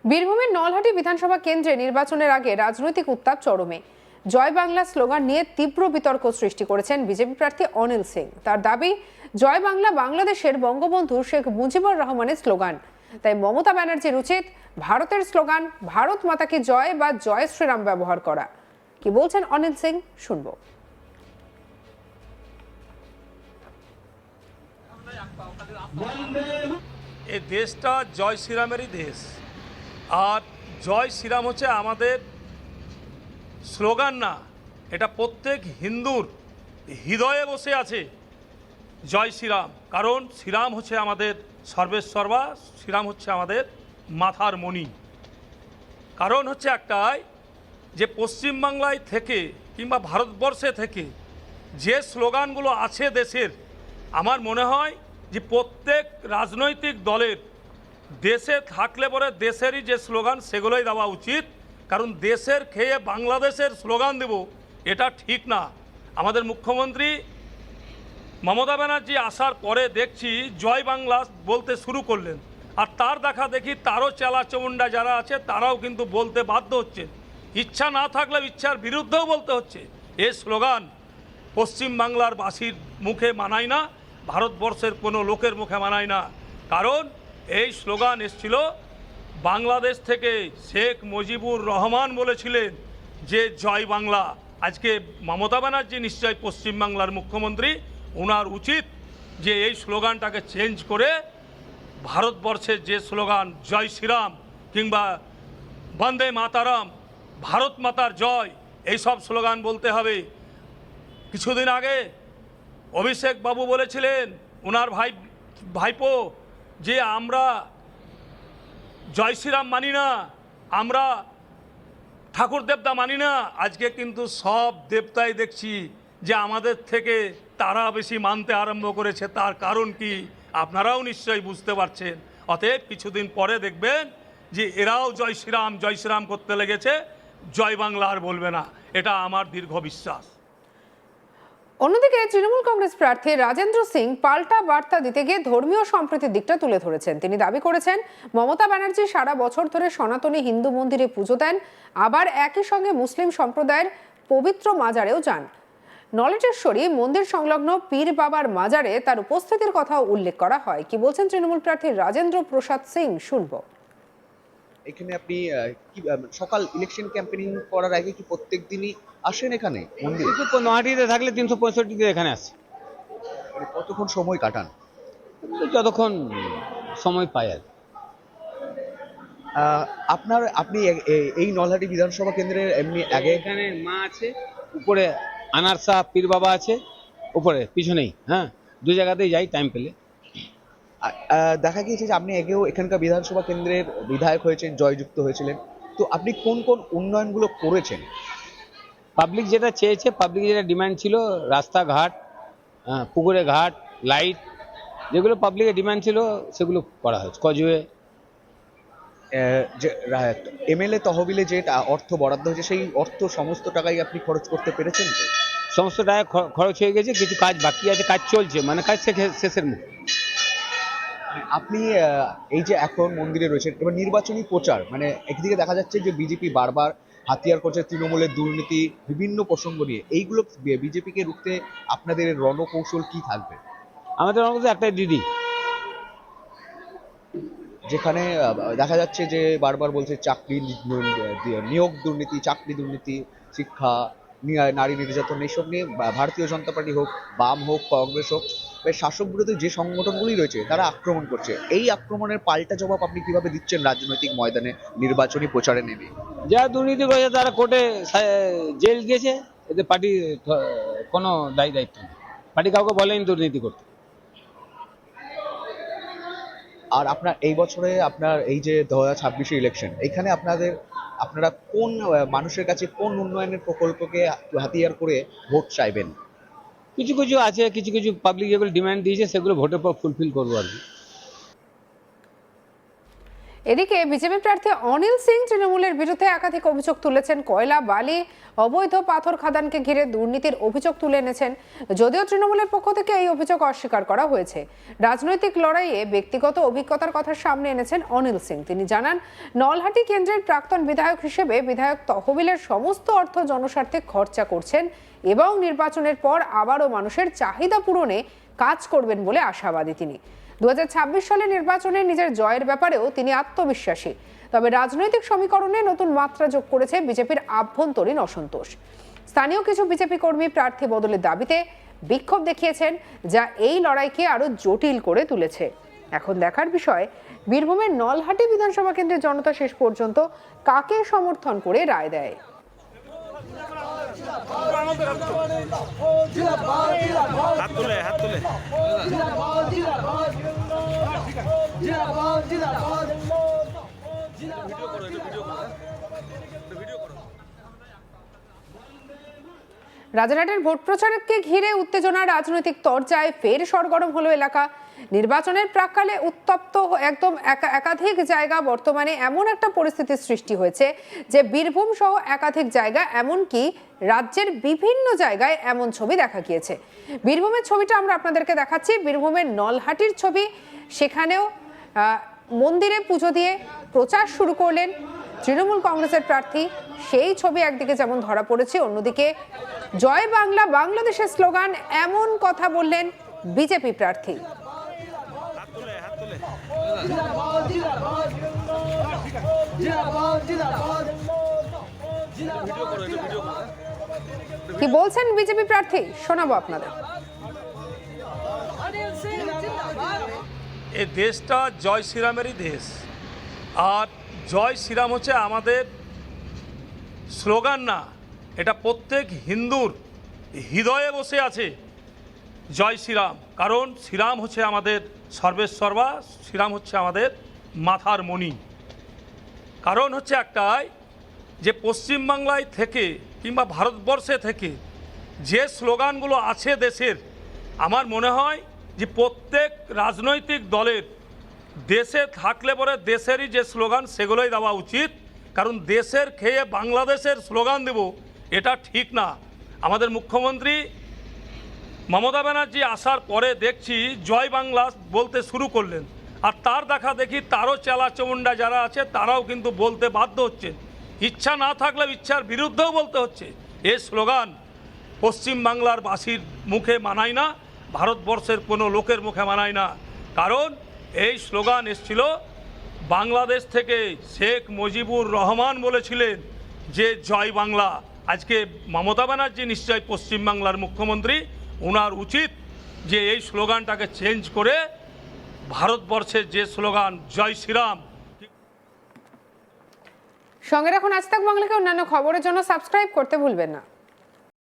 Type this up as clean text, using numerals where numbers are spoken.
বীরভূমের নলহাটি বিধানসভা কেন্দ্রে নির্বাচনের আগে রাজনৈতিক উত্তাপ চরমে। জয় বাংলা স্লোগান নিয়ে তীব্র বিতর্ক সৃষ্টি করেছেন বিজেপি প্রার্থী অনিল সিং। তার দাবি, জয় বাংলা বাংলাদেশের বঙ্গবন্ধু শেখ মুজিবুর রহমানের স্লোগান, তাই মমতা ব্যানার্জির উচিত ভারতের স্লোগান ভারত মাতা কি জয় বা জয় শ্রীরাম ব্যবহার করা। কি বলছেন অনিল সিং, শুনবো। এই দেশটা জয় শ্রীরামেরই দেশ, আর জয় শ্রীরাম হচ্ছে আমাদের স্লোগান না, এটা প্রত্যেক হিন্দুর হৃদয়ে বসে আছে জয় শ্রীরাম। কারণ শ্রীরাম হচ্ছে আমাদের সর্বেসর্বা, শ্রীরাম হচ্ছে আমাদের মাথার মণি। কারণ হচ্ছে একটাই, যে পশ্চিমবাংলায় থেকে কিংবা ভারতবর্ষে থেকে যে স্লোগানগুলো আছে দেশের, আমার মনে হয় যে প্রত্যেক রাজনৈতিক দলের দেশে থাকলে পরে দেশেরই যে স্লোগান সেগুলোই দেওয়া উচিত। কারণ দেশের খেয়ে বাংলাদেশের স্লোগান দেব, এটা ঠিক না। আমাদের মুখ্যমন্ত্রী মমতা ব্যানার্জি আসার পরে দেখছি জয় বাংলা বলতে শুরু করলেন, আর তার দেখা দেখি তারও চেলা চমুন্ডা যারা আছে তারাও কিন্তু বলতে বাধ্য হচ্ছে। ইচ্ছা না থাকলেও ইচ্ছার বিরুদ্ধেও বলতে হচ্ছে। এই স্লোগান পশ্চিমবাংলার বাসীর মুখে মানায় না, ভারতবর্ষের কোনো লোকের মুখে মানায় না। কারণ এই স্লোগান এসেছিল বাংলাদেশ থেকে। শেখ মুজিবুর রহমান বলেছিলেন যে জয় বাংলা। আজকে মমতা ব্যানার্জি নিশ্চয় পশ্চিমবাংলার মুখ্যমন্ত্রী, ওনার উচিত যে এই স্লোগানটাকে চেঞ্জ করে ভারতবর্ষের যে স্লোগান জয় শ্রীরাম কিংবা বন্দে মাতারাম, ভারত মাতার জয়, এইসব স্লোগান বলতে হবে। কিছুদিন আগে অভিষেক বাবু বলেছিলেন ওনার ভাইপো যে আমরা জয় শ্রীরাম মানি না, আমরা ঠাকুর দেবতা মানি না। আজকে কিন্তু সব দেবতাই দেখছি যে আমাদের থেকে তারা বেশি মানতে আরম্ভ করেছে। তার কারণ কি আপনারাও নিশ্চয়ই বুঝতে পারছেন। অতএব কিছুদিন পরে দেখবেন যে এরাও জয় শ্রীরাম করতে লেগেছে, জয় বাংলা আর বলবে না। এটা আমার দীর্ঘ বিশ্বাস। অন্যদিকে তৃণমূল কংগ্রেস প্রার্থী রাজেন্দ্র সিং পাল্টা বার্তা দিতে গিয়ে ধর্মীয় সম্প্রীতির দিকটা তুলে ধরেছেন। তিনি দাবি করেছেন, মমতা ব্যানার্জি সারা বছর ধরে সনাতনী হিন্দু মন্দিরে পুজো দেন, আবার একই সঙ্গে মুসলিম সম্প্রদায়ের পবিত্র মাজারেও যান। নলেটেশ্বরী মন্দির সংলগ্ন পীর বাবার মাজারে তার উপস্থিতির কথাও উল্লেখ করা হয়। কি বলছেন তৃণমূল প্রার্থী রাজেন্দ্র প্রসাদ সিং, শুনবো। এখানে আপনি কি সকাল ইলেকশন ক্যাম্পেইনিং করার আগে কি প্রত্যেক দিনই আসেন এখানে মন্দিরে? নহাটিতে থাকলে 365 দিন এখানে আসে। মানে কতক্ষণ সময় কাটান? যতক্ষণ সময় পাই আর। আপনি এই নলহাটি বিধানসভা কেন্দ্রের এমনি আগে এখানে মা আছে, উপরে আনারসা পীর বাবা আছে, উপরে পিছনেই। হ্যাঁ, দু জায়গাতেই যাই টাইম পেলে। দেখা গিয়েছে যে আপনি আগেও এখানকার বিধানসভা কেন্দ্রের বিধায়ক হয়েছেন, জয়যুক্ত হয়েছিলেন। তো আপনি কোন কোন উন্নয়নগুলো করেছেন? পাবলিক যেটা চেয়েছে, পাবলিক যেটা ডিমান্ড ছিল, রাস্তাঘাট, পুকুরে ঘাট, লাইট, যেগুলো পাবলিকের ডিমান্ড ছিল সেগুলো করা হয়েছে। কজওয়ে যে এমএলএ তহবিলে যে অর্থ বরাদ্দ হয়েছে, সেই অর্থ সমস্ত টাকাই আপনি খরচ করতে পেরেছেন? তো সমস্ত টাকা খরচ হয়ে গেছে, কিছু কাজ বাকি আছে, কাজ চলছে, মানে কাজ শেষের মুখ। আপনি এই যে এখন মন্দিরে রয়েছেন, এবার নির্বাচনী প্রচার, মানে একদিকে দেখা যাচ্ছে যে বিজেপি বারবার হাতিয়ার করছে তৃণমূলের দুর্নীতি, বিভিন্ন প্রসঙ্গ নিয়ে। এইগুলো বিজেপিকে রুখতে আপনাদের রণকৌশল কি থাকবে? আমাদের মধ্যে একটাই দিদি, যেখানে দেখা যাচ্ছে যে বারবার বলছে চাকরি নিয়োগ দুর্নীতি, চাকরি দুর্নীতি, শিক্ষা, নারী নির্যাতন, এইসব নিয়ে ভারতীয় জনতা পার্টি হোক, বাম হোক, কংগ্রেস হোক, শাসক বিরোধী যে সংগঠনগুলি রয়েছে তারা আক্রমণ করছে। এই আক্রমণের পাল্টা জবাব আপনি কিভাবে দিচ্ছেন রাজনৈতিক ময়দানে নির্বাচনী প্রচারে নেমে? যারা দুর্নীতি করেছে তারা কোর্টে জেল গেছে, এতে পার্টি কোনো দায়িত্ব নেই। পার্টি কাউকে বলেনি দুর্নীতি করতে। আর আপনার এই বছরে আপনার এই যে 2026 ইলেকশন, এখানে আপনারা কোন মানুষের কাছে কোন উন্নয়নের প্রকল্পকে হাতিয়ার করে ভোট চাইবেন? কিছু কিছু আছে, কিছু কিছু পাবলিক যেগুলো ডিমান্ড দিয়েছে সেগুলো ভোটের পর ফুলফিল করবো আর কি। এদিকে বিজেপি প্রার্থী অনিল সিং তৃণমূলের বিরুদ্ধে একাধিক অভিযোগ তুলেছেন। কয়লা, বালি, অবৈধ পাথর খাদানকে ঘিরে দুর্নীতির অভিযোগ তুলে এনেছেন। যদিও তৃণমূলের পক্ষ থেকে এই অভিযোগ অস্বীকার করা হয়েছে। রাজনৈতিক লড়াইয়ে ব্যক্তিগত অভিজ্ঞতার কথা সামনে এনেছেন অনিল সিং। তিনি জানান, নলহাটি কেন্দ্রের প্রাক্তন বিধায়ক হিসেবে বিধায়ক তহবিলের সমস্ত অর্থ জনস্বার্থে খরচা করছেন এবং নির্বাচনের পর আবারও মানুষের চাহিদা পূরণে কাজ করবেন বলে আশাবাদী তিনি। 2026 সালে নির্বাচনে নিজের জয়ের ব্যাপারেও তিনি আত্মবিশ্বাসী। তবে রাজনৈতিক সমীকরণে নতুন মাত্রা যোগ করেছে বিজেপির আভ্যন্তরীণ অসন্তোষ। স্থানীয় কিছু বিজেপি কর্মী প্রার্থী বদলের দাবিতে বিক্ষোভ দেখিয়েছেন, যা এই লড়াইকে আরো জটিল করে তুলেছে। এখন দেখার বিষয়, বীরভূমের নলহাটি বিধানসভা কেন্দ্রের জনতা শেষ পর্যন্ত কাকে সমর্থন করে রায় দেয়। রাজারহাটের ভোট প্রচারকে ঘিরে উত্তেজনা, রাজনৈতিক তরজায় ফের সরগরম হলো এলাকা। নির্বাচনের প্রাক্কালে উত্তপ্ত একদম একাধিক জায়গা। বর্তমানে এমন একটা পরিস্থিতির সৃষ্টি হয়েছে যে বীরভূম সহ একাধিক জায়গা, এমনকি রাজ্যের বিভিন্ন জায়গায় এমন ছবি দেখা গিয়েছে। বীরভূমের ছবিটা আমরা আপনাদেরকে দেখাচ্ছি, বীরভূমের নলহাটির ছবি। সেখানেও মন্দিরে পুজো দিয়ে প্রচার শুরু করলেন তৃণমূল কংগ্রেসের প্রার্থী। সেই ছবি একদিকে যেমন ধরা পড়েছে, অন্যদিকে জয় বাংলা, বাংলাদেশের স্লোগান, এমন কথা বললেন বিজেপি প্রার্থী। কি বলছেন বিজেপি প্রার্থী, শোনাবো আপনাদের। এই দেশটা জয় শ্রীরামেরই দেশ, আর জয় শ্রীরাম হচ্ছে আমাদের স্লোগান না, এটা প্রত্যেক হিন্দুর হৃদয়ে বসে আছে জয় শ্রীরাম। কারণ শ্রীরাম হচ্ছে আমাদের সর্বেসর্বা, শ্রীরাম হচ্ছে আমাদের মাথার মণি। কারণ হচ্ছে একটাই, যে পশ্চিমবাংলায় থেকে কিংবা ভারতবর্ষে থেকে যে স্লোগানগুলো আছে দেশের, আমার মনে হয় যে প্রত্যেক রাজনৈতিক দলের দেশে থাকলে পরে দেশেরই যে স্লোগান সেগুলোই দেওয়া উচিত। কারণ দেশের খেয়ে বাংলাদেশের স্লোগান দেব, এটা ঠিক না। আমাদের মুখ্যমন্ত্রী মমতা ব্যানার্জি আসার পরে দেখছি জয় বাংলা বলতে শুরু করলেন, আর তার দেখা দেখি তারও চেলাচমুন্ডা যারা আছে তারাও কিন্তু বলতে বাধ্য হচ্ছেন। ইচ্ছা না থাকলেও ইচ্ছার বিরুদ্ধেও বলতে হচ্ছে। এই স্লোগান পশ্চিমবাংলার বাসীর মুখে মানায় না, ভারতবর্ষের কোনো লোকের মুখে মানায় না। কারণ এই স্লোগান এসেছিল বাংলাদেশ থেকে। শেখ মুজিবুর রহমান বলেছিলেন যে জয় বাংলা। আজকে মমতা ব্যানার্জি নিশ্চয় পশ্চিমবাংলার মুখ্যমন্ত্রী, ওনার উচিত যে এই স্লোগানটাকে চেঞ্জ করে ভারতবর্ষের যে স্লোগান জয় শ্রীরাম। সঙ্গে রাখুন আজ তাক বাংলাকে। অন্যান্য খবরের জন্য সাবস্ক্রাইব করতে ভুলবেন না।